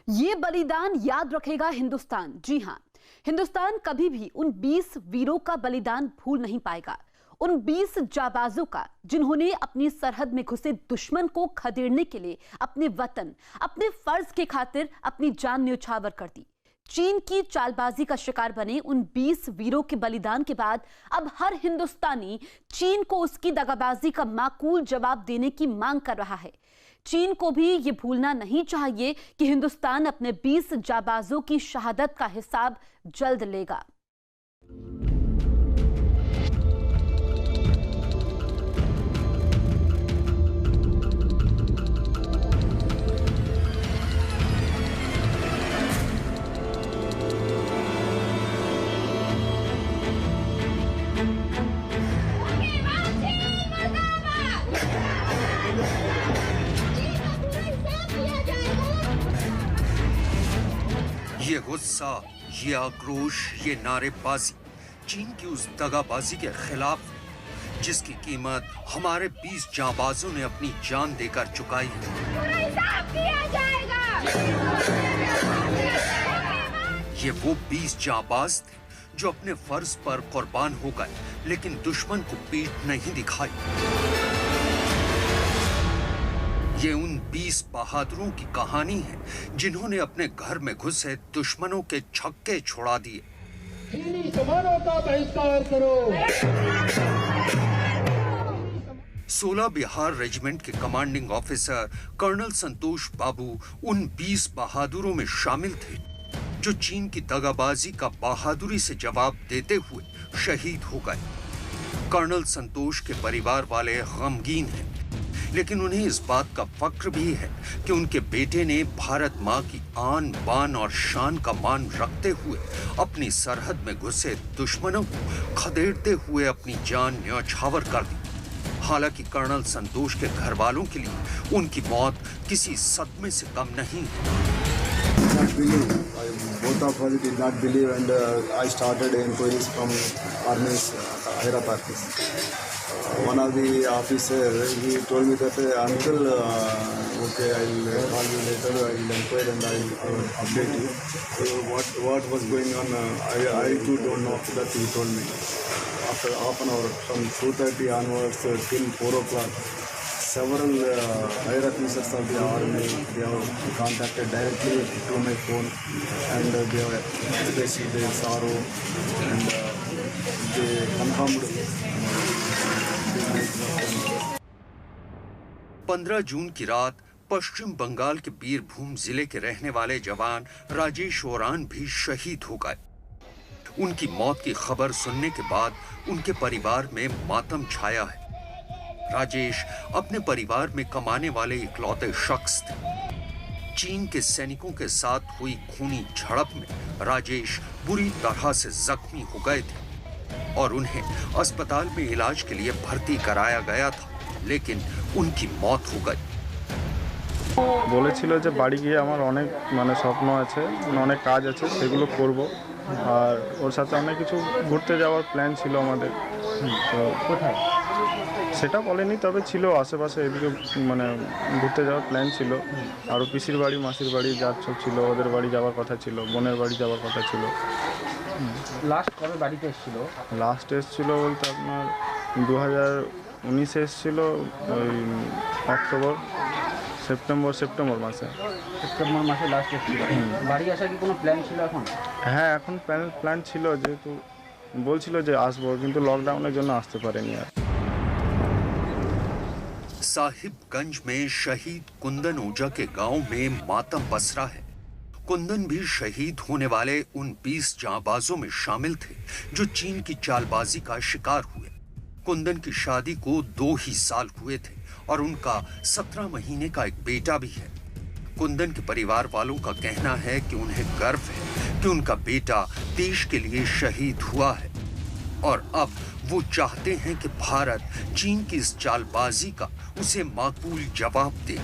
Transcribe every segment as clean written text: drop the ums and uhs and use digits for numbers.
ये बलिदान याद रखेगा हिंदुस्तान। जी हां, हिंदुस्तान कभी भी उन 20 वीरों का बलिदान भूल नहीं पाएगा। उन 20 जाबाजों का जिन्होंने अपनी सरहद में घुसे दुश्मन को खदेड़ने के लिए अपने वतन, अपने फर्ज के खातिर अपनी जान न्यौछावर कर दी। चीन की चालबाजी का शिकार बने उन 20 वीरों के बलिदान के बाद अब हर हिंदुस्तानी चीन को उसकी दगाबाजी का माकूल जवाब देने की मांग कर रहा है। चीन को भी ये भूलना नहीं चाहिए कि हिंदुस्तान अपने 20 जाबाजों की शहादत का हिसाब जल्द लेगा। ये गुस्सा, ये आक्रोश, ये नारेबाजी चीन की उस दगाबाजी के खिलाफ जिसकी कीमत हमारे 20 जांबाजों ने अपनी जान देकर चुकाई है। ये वो 20 जांबाज थे जो अपने फर्ज पर कुर्बान हो गए, लेकिन दुश्मन को पीठ नहीं दिखाई। ये उन 20 बहादुरों की कहानी है जिन्होंने अपने घर में घुसे दुश्मनों के छक्के छुड़ा दिए। चीनी सामानों का बहिष्कार करो। 16 बिहार रेजिमेंट के कमांडिंग ऑफिसर कर्नल संतोष बाबू उन 20 बहादुरों में शामिल थे जो चीन की दगाबाजी का बहादुरी से जवाब देते हुए शहीद हो गए। कर्नल संतोष के परिवार वाले गमगीन हैं, लेकिन उन्हें इस बात का फक्र भी है कि उनके बेटे ने भारत माँ की आन बान और शान का मान रखते हुए अपनी सरहद में घुसे दुश्मनों को खदेड़ते हुए अपनी जान न्यौछावर कर दी। हालांकि कर्नल संतोष के घर वालों के लिए उनकी मौत किसी सदमे से कम नहीं है। Both of us did not believe, and I started inquiries from armies, hierarchies. One of the officers, he told me that uncle, okay, I'll call you later, I will inquire and I will update you. So what was going on, I too don't know. That he told me. After half an hour, from 2:30 onwards till 4 o'clock, several higher officers of the army, they have contacted directly to my phone, and they have expressed their sorrow, and they confirmed. 15 जून की रात पश्चिम बंगाल के बीरभूम जिले के रहने वाले जवान Rajesh Ouran भी शहीद हो गए। उनकी मौत की खबर सुनने के बाद उनके परिवार में मातम छाया है। राजेश अपने परिवार में कमाने वाले इकलौते शख्स थे। चीन के सैनिकों के साथ हुई खूनी झड़प में राजेश बुरी तरह से जख्मी हो गए थे और उन्हें अस्पताल में इलाज के लिए भर्ती कराया गया था, लेकिन उनकी मौत हो गई। বলেছিল যে বাড়ি গিয়ে আমার অনেক স্বপ্ন আছে, অনেক কাজ আছে, সেগুলো করব, আর ওর সাথে অনেক কিছু ঘুরতে যাওয়ার প্ল্যান ছিল আমাদের। তো কোথায় সেটা বলেনি, তবে ছিল আশেপাশে এদিকে ঘুরতে যাওয়ার প্ল্যান ছিল। আরও পিসির বাড়ি, মাসির বাড়ি যার সব ছিল, ওদের বাড়ি যাওয়ার কথা ছিল, বোনের বাড়ি যাওয়ার কথা ছিল। লাস্ট কবে বাড়িতে এসেছিল? লাস্ট এসেছিল বলতে আপনার 2019 এসেছিল, ওই অক্টোবর সেপ্টেম্বর মাসে। সেপ্টেম্বর মাসে লাস্ট এসেছিল। বাড়ি আসার কি কোনো প্ল্যান ছিল এখন? হ্যাঁ, এখন প্ল্যান ছিল, যেহেতু বলছিল যে আসবো, কিন্তু লকডাউনের জন্য আসতে পারেনি আর। साहिबगंज में शहीद कुंदन ओझा के गांव में मातम पसरा है। कुंदन भी शहीद होने वाले उन 20 जांबाजों में शामिल थे जो चीन की चालबाजी का शिकार हुए। कुंदन की शादी को 2 ही साल हुए थे और उनका 17 महीने का एक बेटा भी है। कुंदन के परिवार वालों का कहना है कि उन्हें गर्व है कि उनका बेटा देश के लिए शहीद हुआ है और अब वो चाहते हैं कि भारत चीन की इस चालबाजी का उसे माकूल जवाब दे।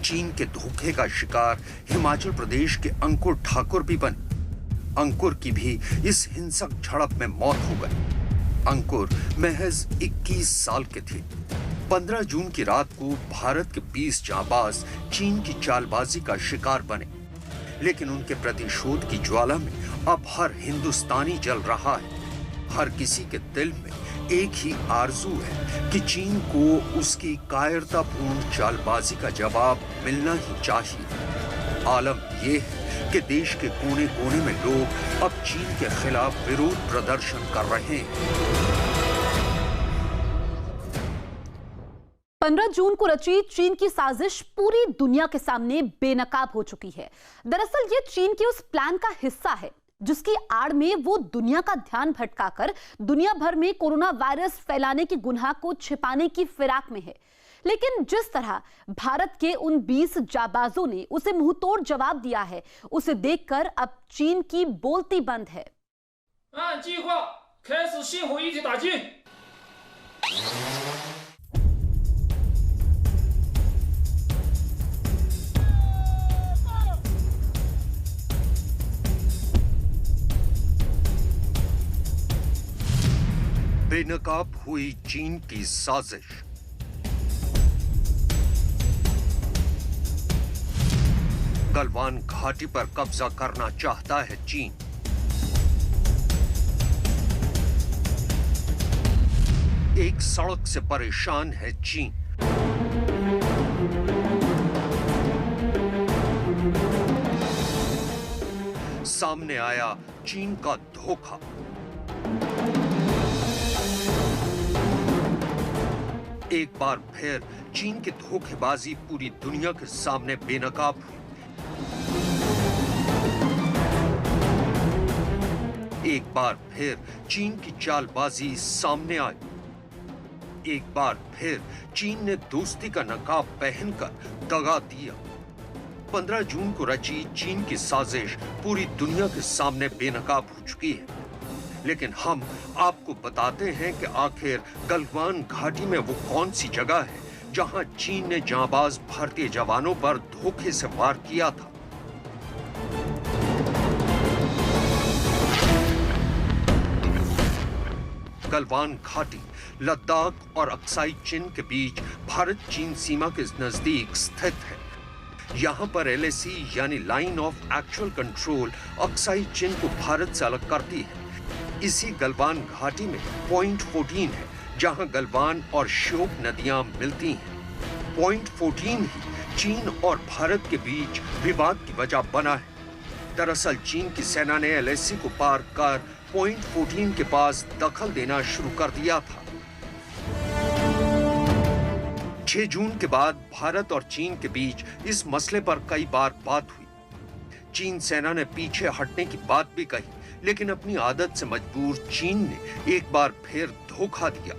चीन के धोखे का शिकार हिमाचल प्रदेश के अंकुर ठाकुर भी बने। अंकुर की भी इस हिंसक झड़प में मौत हो गई। अंकुर महज 21 साल के थे। 15 जून की रात को भारत के 20 जांबाज चीन की चालबाजी का शिकार बने, लेकिन उनके प्रतिशोध की ज्वाला में अब हर हिंदुस्तानी जल रहा है। हर किसी के दिल में एक ही आरजू है कि चीन को उसकी कायरतापूर्ण चालबाजी का जवाब मिलना ही चाहिए। आलम यह है कि देश के कोने कोने में लोग अब चीन के खिलाफ विरोध प्रदर्शन कर रहे हैं। 15 जून को रची चीन की साजिश पूरी दुनिया के सामने बेनकाब हो चुकी है। दरअसल ये चीन के उस प्लान का हिस्सा है जिसकी आड़ में वो दुनिया का ध्यान भटकाकर दुनिया भर में कोरोना वायरस फैलाने की गुनाह को छिपाने की फिराक में है। लेकिन जिस तरह भारत के उन 20 जाबाजों ने उसे मुंहतोड़ जवाब दिया है, उसे देखकर अब चीन की बोलती बंद है। 按计划开始系统一体打击。 बेनकाब हुई चीन की साजिश। गलवान घाटी पर कब्जा करना चाहता है चीन। एक सड़क से परेशान है चीन। सामने आया चीन का धोखा। एक बार फिर चीन की धोखेबाजी पूरी दुनिया के सामने बेनकाब हुई। एक बार फिर चीन की चालबाजी सामने आई। एक बार फिर चीन ने दोस्ती का नकाब पहनकर दगा दिया। 15 जून को रची चीन की साजिश पूरी दुनिया के सामने बेनकाब हो चुकी है। लेकिन हम आपको बताते हैं कि आखिर गलवान घाटी में वो कौन सी जगह है जहां चीन ने जांबाज भारतीय जवानों पर धोखे से वार किया था। गलवान घाटी लद्दाख और अक्साई चिन के बीच भारत चीन सीमा के नजदीक स्थित है। यहां पर LAC यानी line of actual control Aksai Chin को भारत से अलग करती है। इसी गलवान घाटी में पॉइंट 14 है जहां गलवान और श्योक नदियां मिलती हैं। पॉइंट 14 ही चीन और भारत के बीच विवाद की वजह बना है। दरअसल चीन की सेना ने LAC को पार कर पॉइंट 14 के पास दखल देना शुरू कर दिया था। 6 जून के बाद भारत और चीन के बीच इस मसले पर कई बार बात हुई। चीन सेना ने पीछे हटने की बात भी कही, लेकिन अपनी आदत से मजबूर चीन ने एक बार फिर धोखा दिया।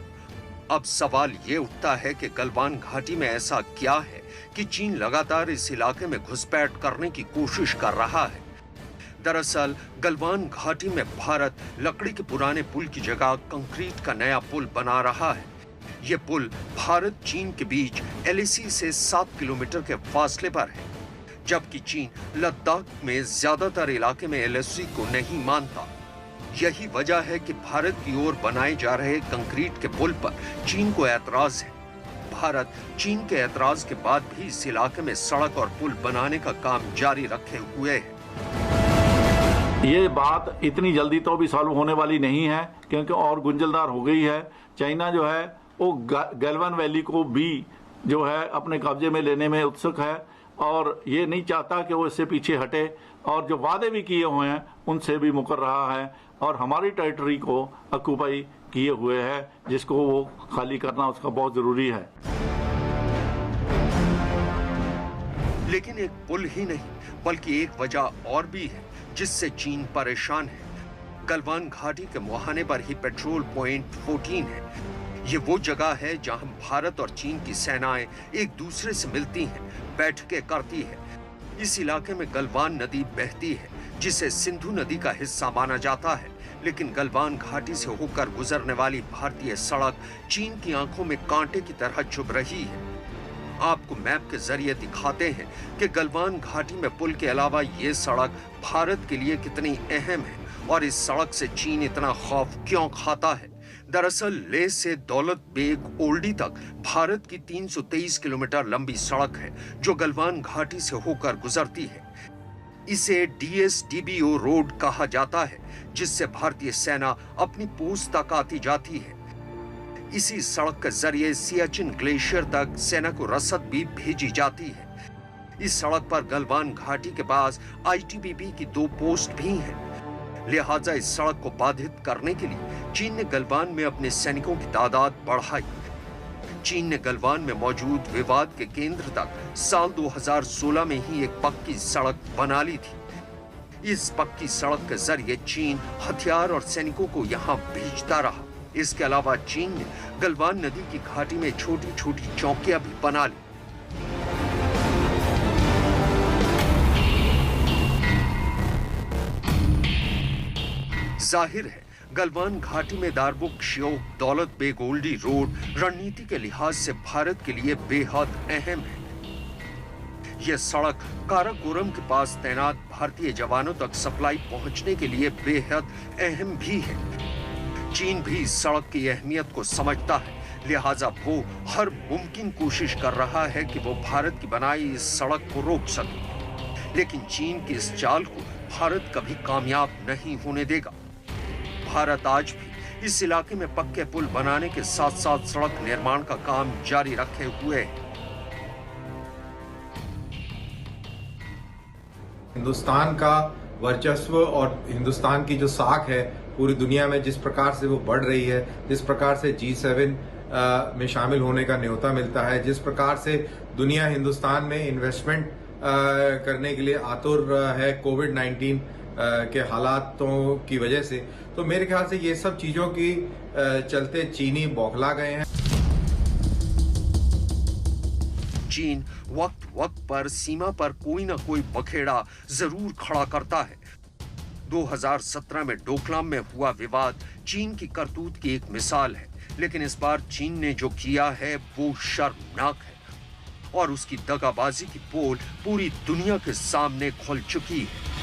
अब सवाल ये उठता है कि गलवान घाटी में ऐसा क्या है कि चीन लगातार इस इलाके में घुसपैठ करने की कोशिश कर रहा है। दरअसल गलवान घाटी में भारत लकड़ी के पुराने पुल की जगह कंक्रीट का नया पुल बना रहा है। ये पुल भारत चीन के बीच LAC से 7 किलोमीटर के फासले पर है, जबकि चीन लद्दाख में ज्यादातर इलाके में LAC को नहीं मानता। यही वजह है कि भारत की ओर बनाए जा रहे कंक्रीट के पुल पर चीन को ऐतराज है। भारत चीन के ऐतराज के बाद भी इस इलाके में सड़क और पुल बनाने का काम जारी रखे हुए है। ये बात इतनी जल्दी तो भी सॉल्व होने वाली नहीं है, क्योंकि और गुंजलदार हो गई है। चाइना जो है वो गलवान वैली को भी जो है अपने कब्जे में लेने में उत्सुक है और ये नहीं चाहता कि वो इससे पीछे हटे, और जो वादे भी किए हुए हैं उनसे भी मुकर रहा है और हमारी टेरिटरी को ऑक्यूपाई किए हुए है, जिसको वो खाली करना उसका बहुत जरूरी है। लेकिन एक पुल ही नहीं बल्कि एक वजह और भी है जिससे चीन परेशान है। गलवान घाटी के मुहाने पर ही पेट्रोल पॉइंट 14 है। ये वो जगह है जहां भारत और चीन की सेनाएं एक दूसरे से मिलती हैं, बैठकें करती है। इस इलाके में गलवान नदी बहती है, जिसे सिंधु नदी का हिस्सा माना जाता है। लेकिन गलवान घाटी से होकर गुजरने वाली भारतीय सड़क चीन की आंखों में कांटे की तरह चुभ रही है। आपको मैप के जरिए दिखाते हैं कि गलवान घाटी में पुल के अलावा ये सड़क भारत के लिए कितनी अहम है और इस सड़क से चीन इतना खौफ क्यों खाता है। दरअसल लेह से दौलत बेग ओल्डी तक भारत की 323 किलोमीटर लंबी सड़क है जो गलवान घाटी से होकर गुजरती है। इसे DSDBO रोड कहा जाता है, जिससे भारतीय सेना अपनी पोस्ट तक आती जाती है। इसी सड़क के जरिए सियाचिन ग्लेशियर तक सेना को रसद भी भेजी जाती है। इस सड़क पर गलवान घाटी के पास ITBP की 2 पोस्ट भी हैं। लिहाजा इस सड़क को बाधित करने के लिए चीन ने गलवान में अपने सैनिकों की तादाद बढ़ाई। चीन ने गलवान में मौजूद विवाद के केंद्र तक साल 2016 में ही एक पक्की सड़क बना ली थी। इस पक्की सड़क के जरिए चीन हथियार और सैनिकों को यहां भेजता रहा। इसके अलावा चीन ने गलवान नदी की घाटी में छोटी छोटी चौकियां भी बना ली। जाहिर है गलवान घाटी में दारबुक श्योक दौलत बेग ओल्डी रोड रणनीति के लिहाज से भारत के लिए बेहद अहम है। यह सड़क काराकोरम के पास तैनात भारतीय जवानों तक सप्लाई पहुंचने के लिए बेहद अहम भी है। चीन भी इस सड़क की अहमियत को समझता है, लिहाजा वो हर मुमकिन कोशिश कर रहा है कि वो भारत की बनाई इस सड़क को रोक सके। लेकिन चीन की इस चाल को भारत कभी कामयाब नहीं होने देगा। भारत आज भी इस इलाके में पक्के पुल बनाने के साथ साथ सड़क निर्माण का काम जारी रखे हुए है। हिंदुस्तान का वर्चस्व और हिंदुस्तान की जो साख है पूरी दुनिया में, जिस प्रकार से वो बढ़ रही है, जिस प्रकार से G7 में शामिल होने का न्योता मिलता है, जिस प्रकार से दुनिया हिंदुस्तान में इन्वेस्टमेंट करने के लिए आतुर है कोविड-19 के हालातों की वजह से, तो मेरे ख्याल से ये सब चीजों की चलते चीनी बौखला गए हैं। चीन वक्त वक्त पर सीमा पर कोई ना कोई बखेड़ा जरूर खड़ा करता है। 2017 में डोकलाम में हुआ विवाद चीन की करतूत की एक मिसाल है, लेकिन इस बार चीन ने जो किया है वो शर्मनाक है और उसकी दगाबाजी की पोल पूरी दुनिया के सामने खुल चुकी है।